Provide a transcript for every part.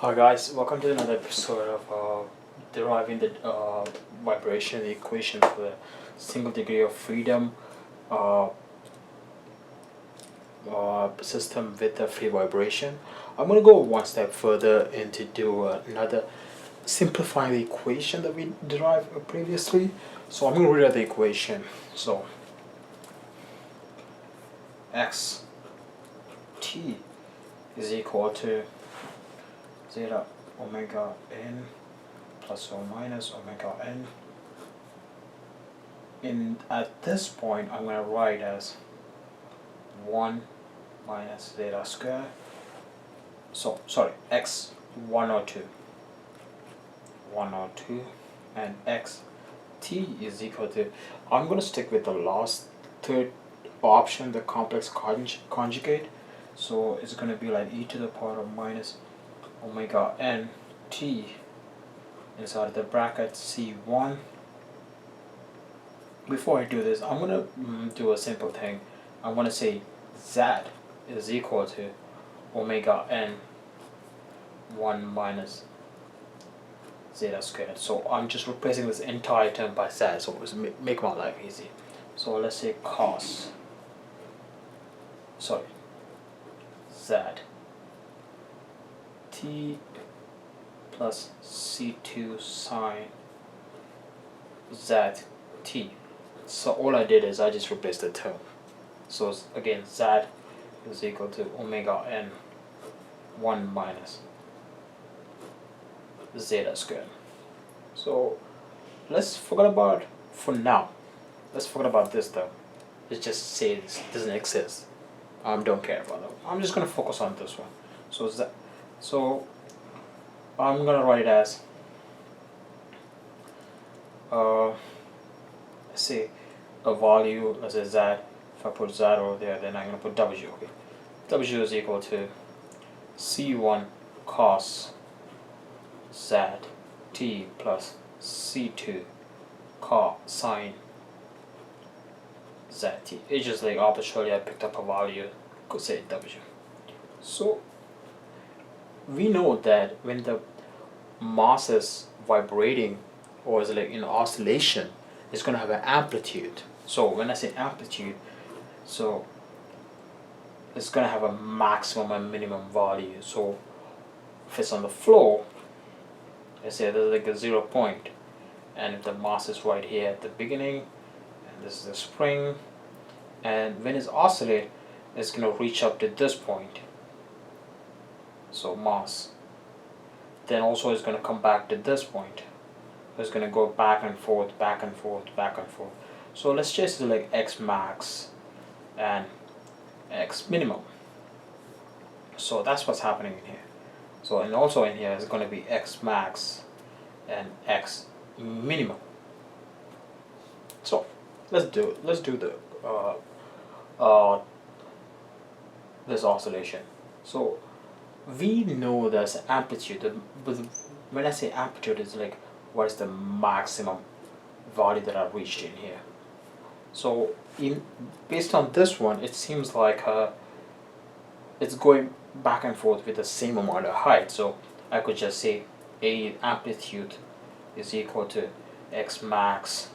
Hi guys, welcome to another episode of deriving the vibration equation for the single degree of freedom uh, system with the free vibration. I'm going to go one step further and to do another simplifying the equation that we derived previously. So I'm going to rewrite the equation. So x t is equal to zeta omega n plus or minus omega n. At this point, I'm going to write as 1 minus zeta square. So, sorry, x 1 or 2. 1 or 2. And x t is equal to, I'm going to stick with the last third option, the complex conjugate. So, it's going to be like e to the power of minus omega n t inside the bracket c1. Before I do this, I'm going to do a simple thing. I'm going to say z is equal to omega n 1 minus zeta squared. So I'm just replacing this entire term by z, so it's make my life easy. So let's say z t plus c2 sine z t. So all I did is I just replaced the term. So again, z is equal to omega n 1 minus zeta squared. So let's forget about, for now, let's forget about this term. Let's just say this doesn't exist. Don't care about that. I'm just going to focus on this one. So I'm going to write it as let's say a value, let's say z. If I put z over there, then I'm going to put w. Okay, w is equal to c1 cos z t plus c2 cos sine z t. It's just like arbitrarily I picked up a value, could say w. So we know that when the mass is vibrating or is like in oscillation, it's going to have an amplitude. So when I say amplitude, so it's going to have a maximum and minimum value. So if it's on the floor, let's say there's like a 0 point, and if the mass is right here at the beginning, and this is the spring, and when it's oscillate, it's going to reach up to this point. So mass. Then also it's going to come back to this point. It's going to go back and forth, back and forth, back and forth. So let's just do like x max and x minimum. So that's what's happening in here. So and also in here is going to be x max and x minimum. So let's do the this oscillation. So we know there's amplitude, but when I say amplitude, it's like what is the maximum value that I've reached in here. So based on this one, it seems like it's going back and forth with the same amount of height. So I could just say a amplitude is equal to x max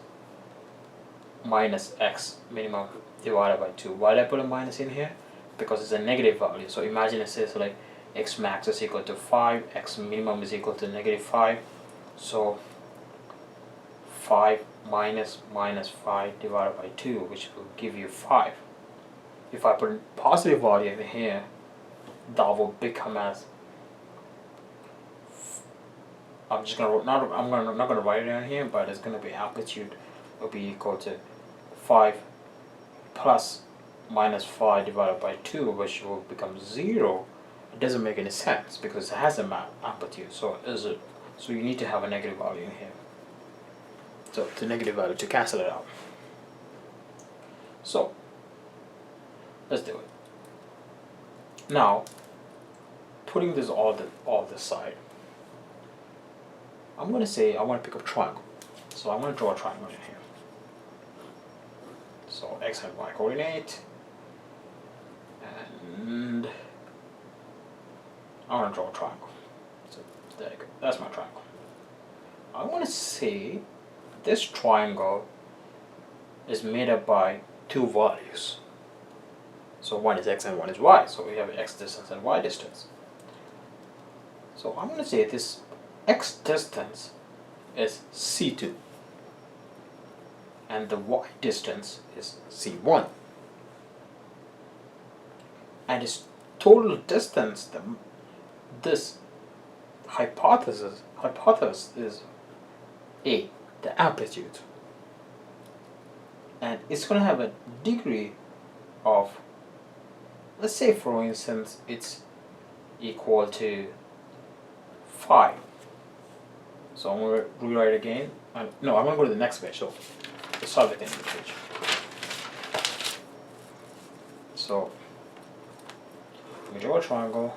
minus x minimum divided by 2. Why did I put a minus in here? Because it's a negative value. So imagine it says like x max is equal to 5, x minimum is equal to negative 5. So 5 minus 5 divided by 2, which will give you 5. If I put a positive value in here, that will become as, I'm not gonna write it down here, but it's gonna be amplitude will be equal to 5 plus minus 5 divided by 2, which will become 0. It doesn't make any sense because it has a amplitude. So you need to have a negative value in here. So the negative value to cancel it out. So let's do it. Now, putting this all this side, I'm going to say I want to pick up a triangle. So I'm going to draw a triangle in here. So x and y coordinate, and I want to draw a triangle. So There you go. That's my triangle. I want to say this triangle is made up by two values. So one is x and one is y. So we have x distance and y distance. So I'm going to say this x distance is c2 and the y distance is c1. And its total distance, this hypothesis is a, the amplitude. And it's going to have a degree of, let's say for instance, it's equal to 5. So I'm going to rewrite it again. No, I'm going to go to the next page. So let's solve it in the page. So we draw a triangle.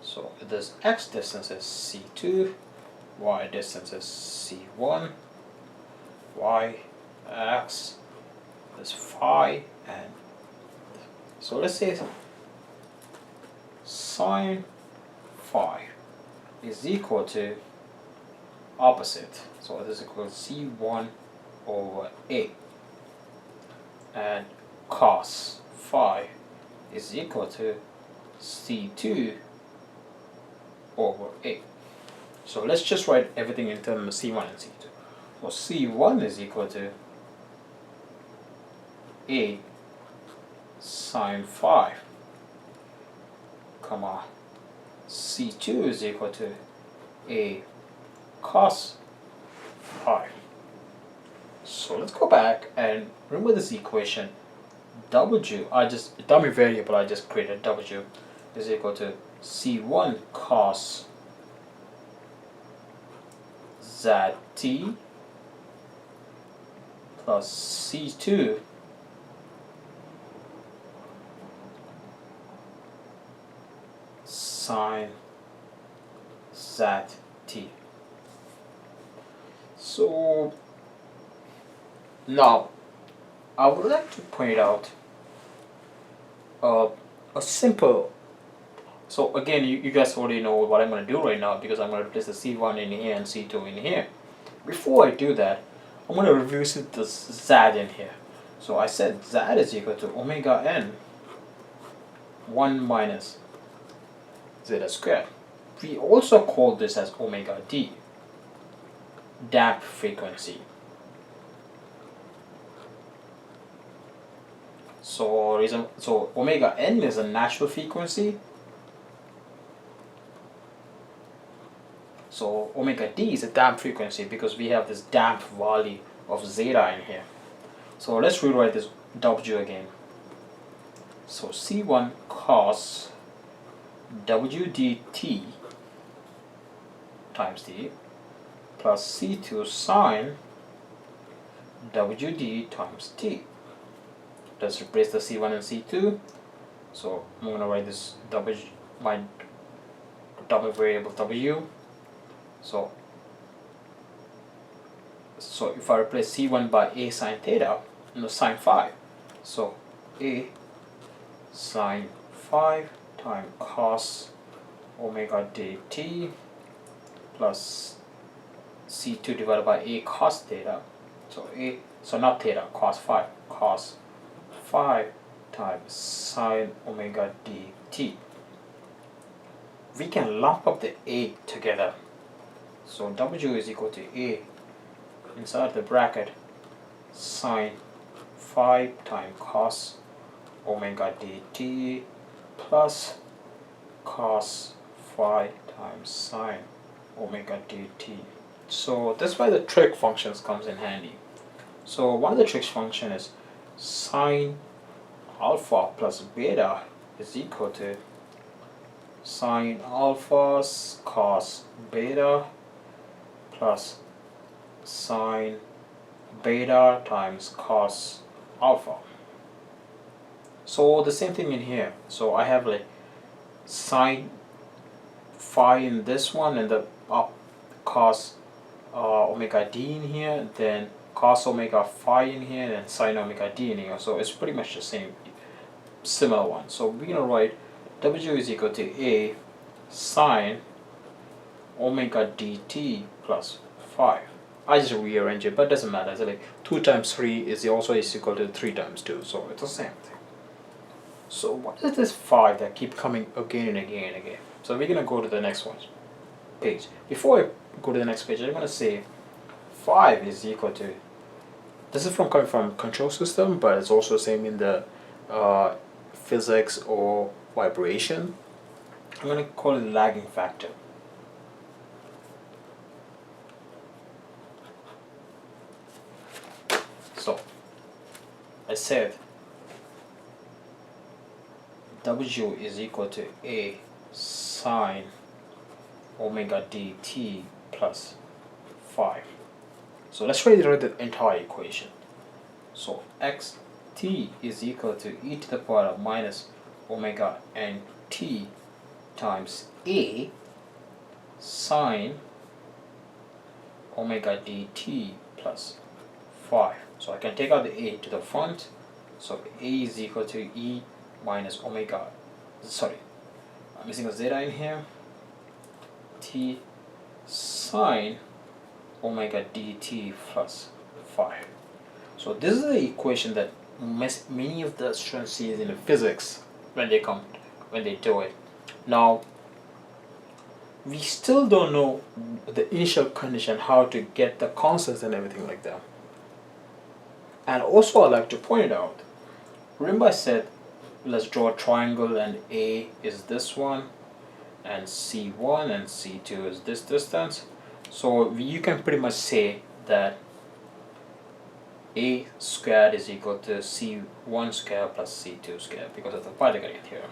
So this x distance is c2, y distance is c1, y x is phi, and so let's say sine phi is equal to opposite. So this is equal to c1 over a, and cos phi is equal to c2 over a. So let's just write everything in terms of c1 and c2. So c1 is equal to a sine phi, comma, c2 is equal to a cos phi. So let's go back and remember this equation. W, dummy variable I just created, W is equal to c1 cos zt plus c2 sine zt. So now I would like to point out a simple. So again, you guys already know what I'm going to do right now, because I'm going to replace the c1 in here and c2 in here. Before I do that, I'm going to revisit the z in here. So I said z is equal to omega n 1 minus zeta squared. We also call this as omega d, damped frequency. So omega n is a natural frequency. So omega d is a damped frequency because we have this damped value of zeta in here. So let's rewrite this W again. So C1 cos W dt times t plus C2 sine W d times t. Let's replace the C1 and C2. So I'm going to write this my double variable W. So if I replace C1 by A sine theta, sine phi, so A sine phi times cos omega dt plus C2 divided by A cos theta, so not theta, cos phi times sine omega dt. We can lump up the A together. So W is equal to A inside the bracket sine phi times cos omega dt plus cos phi times sine omega dt. So that's why the trig functions comes in handy. So one of the trig function is sine alpha plus beta is equal to sine alpha cos beta plus sine beta times cos alpha. So the same thing in here. So I have like sine phi in this one and the cos omega d in here, then cos omega phi in here, and sine omega d in here. So it's pretty much the same similar one. So we're gonna write W is equal to A sine omega dt plus 5. I just rearrange it, but it doesn't matter. It's like 2 times 3 is also is equal to 3 times 2, so it's the same thing. So what is this 5 that keep coming again and again and again? So we're gonna go to the next one page. Before I go to the next page, I'm gonna say 5 is equal to, this is coming from control system, but it's also the same in the physics or vibration. I'm gonna call it lagging factor. So I said W is equal to A sine omega dt plus 5. So let's rewrite the entire equation. So xt is equal to e to the power of minus omega nt times A sine omega dt plus 5. So I can take out the A to the front. So A is equal to E minus omega, sorry, I'm missing a zeta in here, T sine omega dt plus 5. So this is the equation that many of the students see in the physics when they do it. Now, we still don't know the initial condition, how to get the constants and everything like that. And also I'd like to point out, remember I said let's draw a triangle and A is this one and C1 and C2 is this distance. So you can pretty much say that A squared is equal to C1 squared plus C2 squared because of the Pythagorean theorem.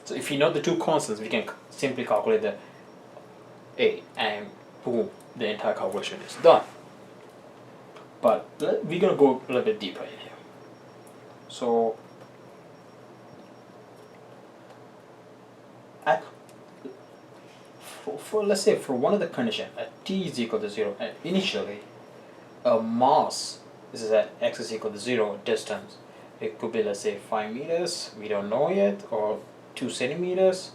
So if you know the two constants, we can simply calculate the A and boom, the entire calculation is done. But we're going to go a little bit deeper in here. So let's say for one of the condition at t is equal to 0, and initially a mass, this is at x is equal to 0 distance, it could be, let's say, 5 meters, we don't know yet, or 2 centimeters,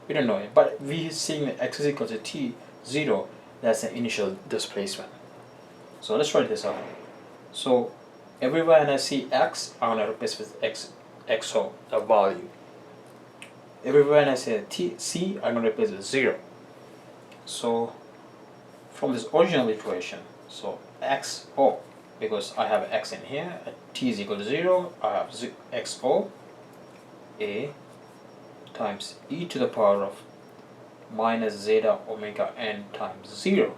we don't know yet, but we seeing that x is equal to t 0, that's the initial displacement. So let's write this out. So everywhere when I see x, I'm going to replace with xo, a value. Everywhere when I say c, I'm going to replace with 0. So from this original equation, so xo, because I have x in here, at t is equal to 0, I have xo, a times e to the power of minus zeta omega n times 0.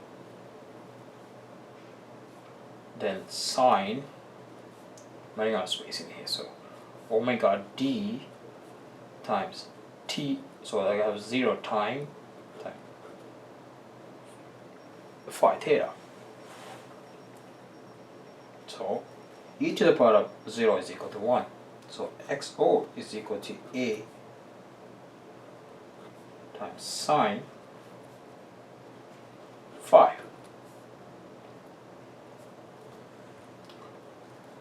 Then sine, running out of space in here, so omega d times t, so I have 0 time phi theta. So e to the power of 0 is equal to 1. So xo is equal to a times sine phi.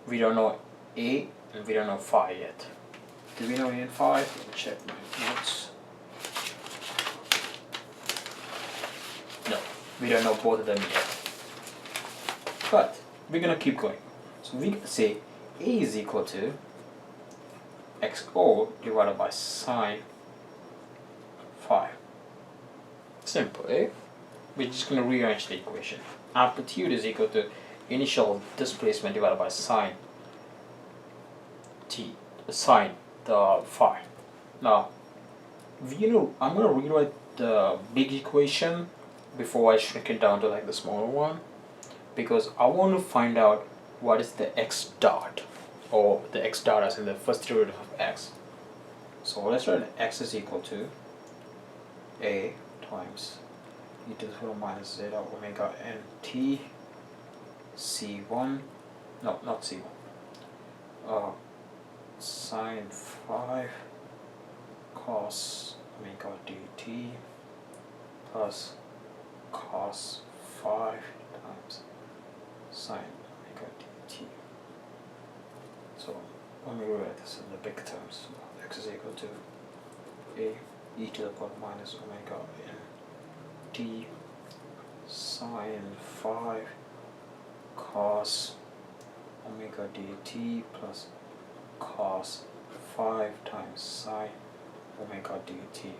We don't know a and we don't know phi yet. Do we know a and phi? Let me check my notes. No, we don't know both of them yet. But we're gonna keep going. So we can say a is equal to xo divided by sine phi. Simple, eh? We're just gonna rearrange the equation. Amplitude is equal to initial displacement divided by sine the phi. Now, I'm gonna rewrite the big equation before I shrink it down to like the smaller one, because I want to find out what is the x dot, or the x dot as in the first derivative of x. So let's write x is equal to a times e to the power minus zeta omega n t c1, no, not c1, sine 5 cos omega dt plus cos 5 times sine omega dt. So let me write this in the big terms. So x is equal to a e to the power minus omega n t sine 5 cos omega dt plus cos 5 times sine omega dt.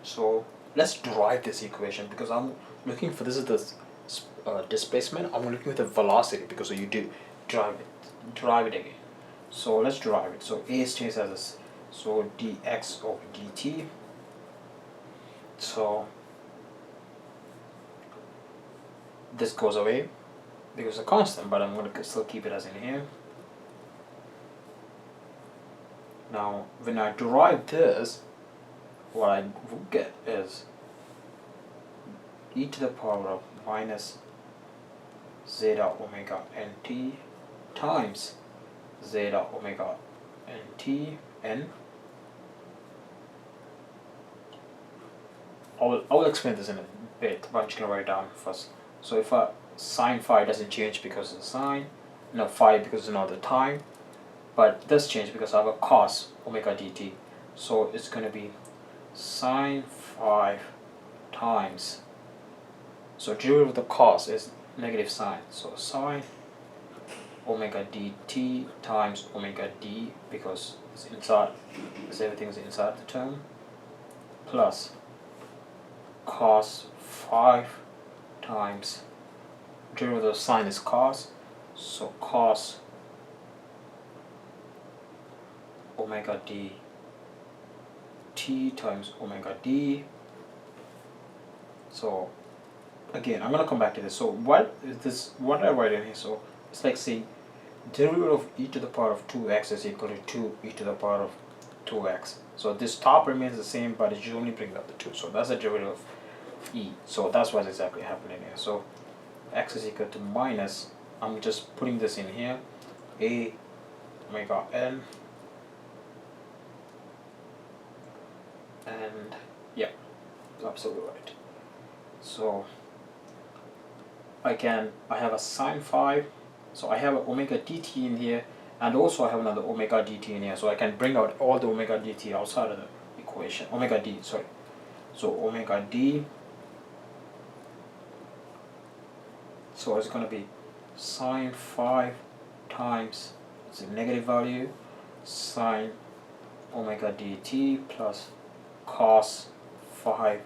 So let's derive this equation, because I'm looking for, this is the displacement, I'm looking at the velocity, because you do derive it again. So let's derive it. So a stays as this, so dx over dt. So this goes away because it's a constant, but I'm going to still keep it as in here. Now when I derive this, what I will get is e to the power of minus zeta omega nt times zeta omega nt n. I'll explain this in a bit, but I'm just going to write it down first. So if sine phi doesn't change because of the sine, no, phi because it's not the time, but it does change because I have a cos omega dt. So it's going to be sine 5 times, so derivative of the cos is negative sine, so sine omega dt times omega d, because it's inside, because everything is inside the term, plus cos 5 times, derivative of sine is cos, so cos omega d t times omega d. So again, I'm going to come back to this. So what is this, what did I write in here? So it's like saying derivative of e to the power of 2x is equal to 2 e to the power of 2x. So this top remains the same, but it should only bring up the 2. So that's the derivative of e. So that's what's exactly happening here. So x is equal to minus, I'm just putting this in here, a omega n, and yeah, absolutely right. So I have a sine 5, so I have an omega dt in here, and also I have another omega dt in here, so I can bring out all the omega dt outside of the equation, omega d, sorry. So omega d, so it's going to be sine 5 times, it's a negative value, sine omega dt plus cos 5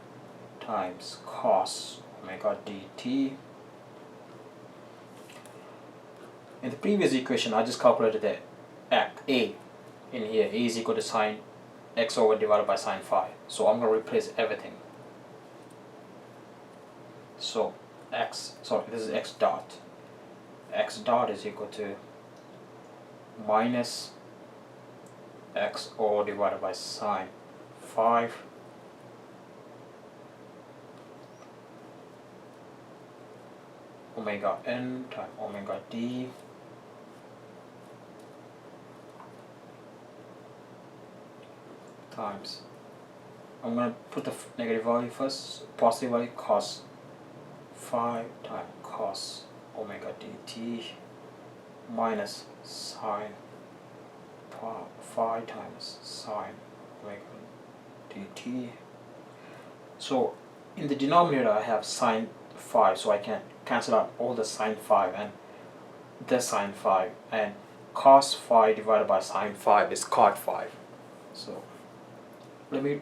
times cos omega dt. In the previous equation, I just calculated the a in here. A is equal to sine x over divided by sine phi. So I'm going to replace everything. So this is x dot. X dot is equal to minus x over divided by sine 5 omega n times omega d times, I'm going to put the negative value first, positive value, cos 5 times cos omega dt minus sine 5 times sine omega dt. So in the denominator I have sine 5, so I can cancel out all the sine 5 and the sine 5, and cos 5 divided by sine 5 is cot 5. So let me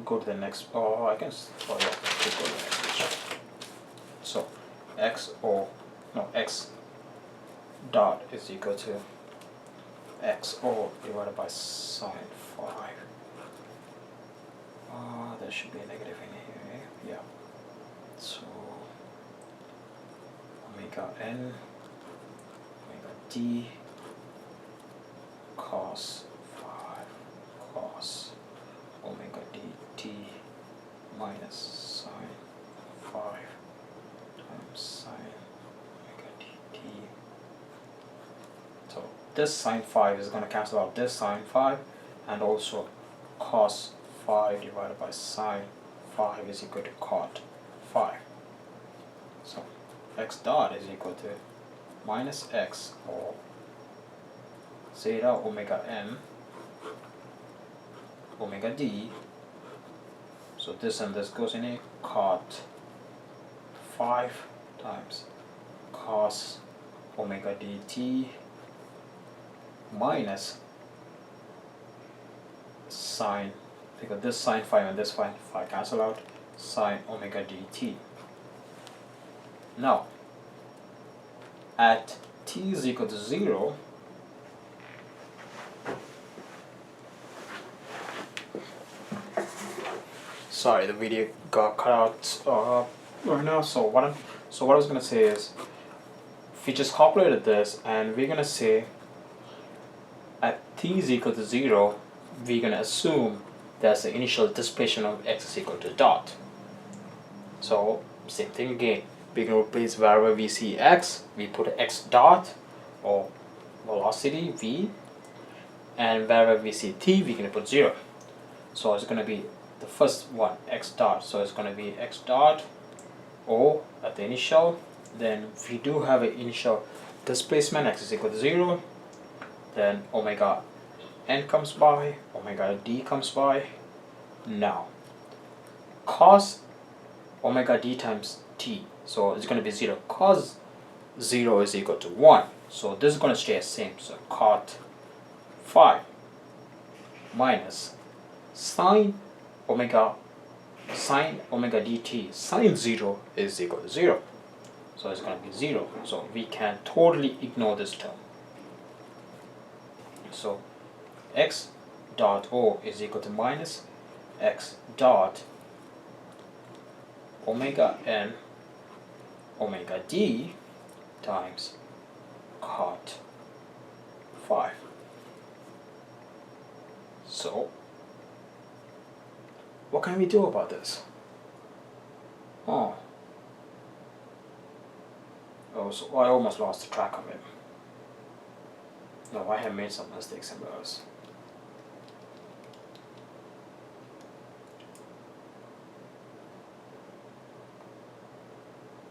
go to the next, I can, let's go to the next page. So x dot is equal to x o divided by sine 5. There should be a negative in here, yeah. So omega n omega d cos 5 cos omega dt minus sine 5 times sine omega dt. So this sine 5 is going to cancel out this sine 5, and also cos 5 divided by sine 5 is equal to cot 5. So x dot is equal to minus x or zeta omega n omega d. So this and this goes in a cot 5 times cos omega dt minus sine, because this sine phi and this phi cancel out, sine omega dt. Now at t is equal to 0, sorry, the video got cut out right now. So what I was gonna say is, if we just calculated this, and we're gonna say at t is equal to 0, we're gonna assume that's the initial displacement of x is equal to dot. So same thing again. We're gonna replace wherever we see x, we put x dot or velocity v, and wherever we see t, we're gonna put 0. So it's gonna be the first one, x dot. So it's gonna be x dot O at the initial. Then we do have an initial displacement, x is equal to 0. Then omega n comes by, omega d comes by. Now cos omega d times t, so it's going to be 0. Cos 0 is equal to 1, so this is going to stay the same. So cot phi minus sine omega dt, sine 0 is equal to 0, so it's going to be 0. So we can totally ignore this term. So x dot O is equal to minus x dot omega n omega d times cot phi. So what can we do about this? Oh, so I almost lost track of it. No, I have made some mistakes and errors.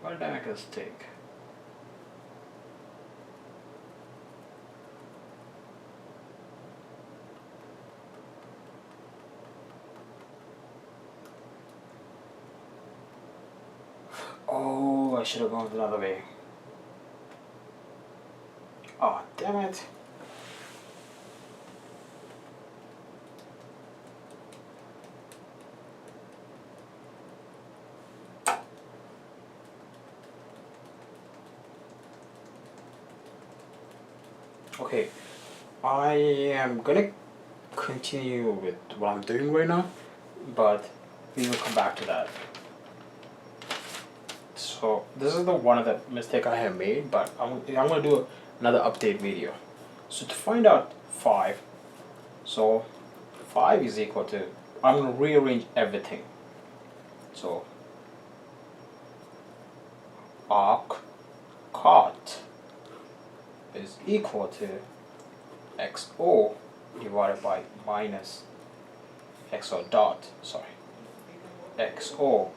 Why did I make a mistake? Oh, I should have gone another way. Oh, damn it. Okay, I am gonna continue with what I'm doing right now, but we will come back to that. So this is the one of the mistake I have made, but I'm gonna do another update video. So to find out 5, so 5 is equal to, I'm gonna rearrange everything. So arc cot is equal to xo divided by minus xo dot, sorry, xo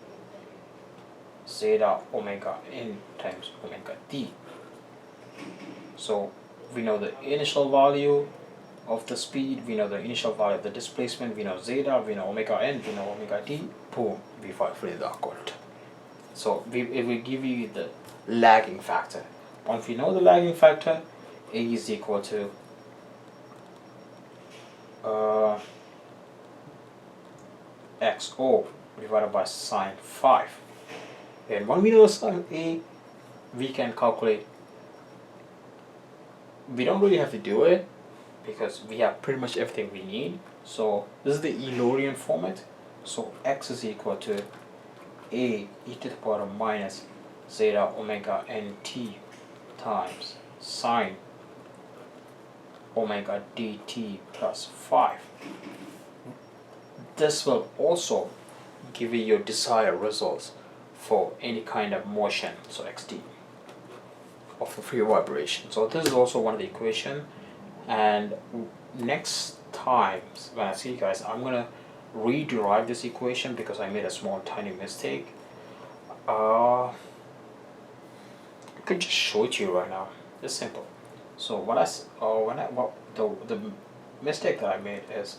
zeta omega n times omega d. So we know the initial value of the speed, we know the initial value of the displacement, we know zeta, we know omega n, we know omega d, boom, we find the accord. So it will give you the lagging factor. Once we know the lagging factor, A is equal to xo divided by sine 5. And when we know sine A, we can calculate. We don't really have to do it because we have pretty much everything we need. So this is the Eulerian format. So x is equal to A e to the power minus zeta omega nt times sine omega dt plus 5. This will also give you your desired results for any kind of motion, so xt of the free vibration. So this is also one of the equation, and next times when I see you guys, I'm gonna rederive this equation because I made a small tiny mistake. I could just show it to you right now. It's simple. So what the mistake that I made is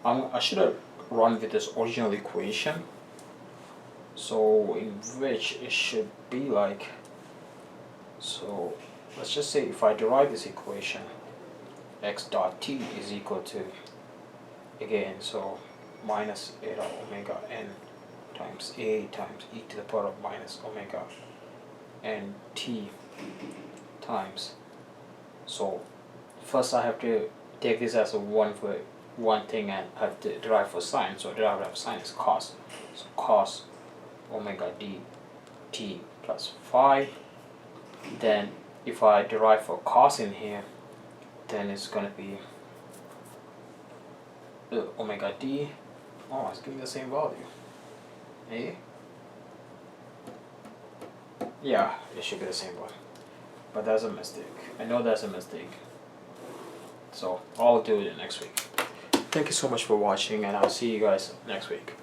I should have run with this original equation, so in which it should be like, so let's just say if I derive this equation, x dot t is equal to, again, so minus eta omega n times a times e to the power of minus omega n t times, so first I have to take this as a one for one thing and have to derive for sine, so derivative of sine is cos, so cos omega d t plus phi. Then if I derive for cos in here, then it's going to be omega d, oh, it's giving the same value, eh? Yeah, it should be the same one, but that's a mistake. I know that's a mistake, so I'll do it next week. Thank you so much for watching, and I'll see you guys next week.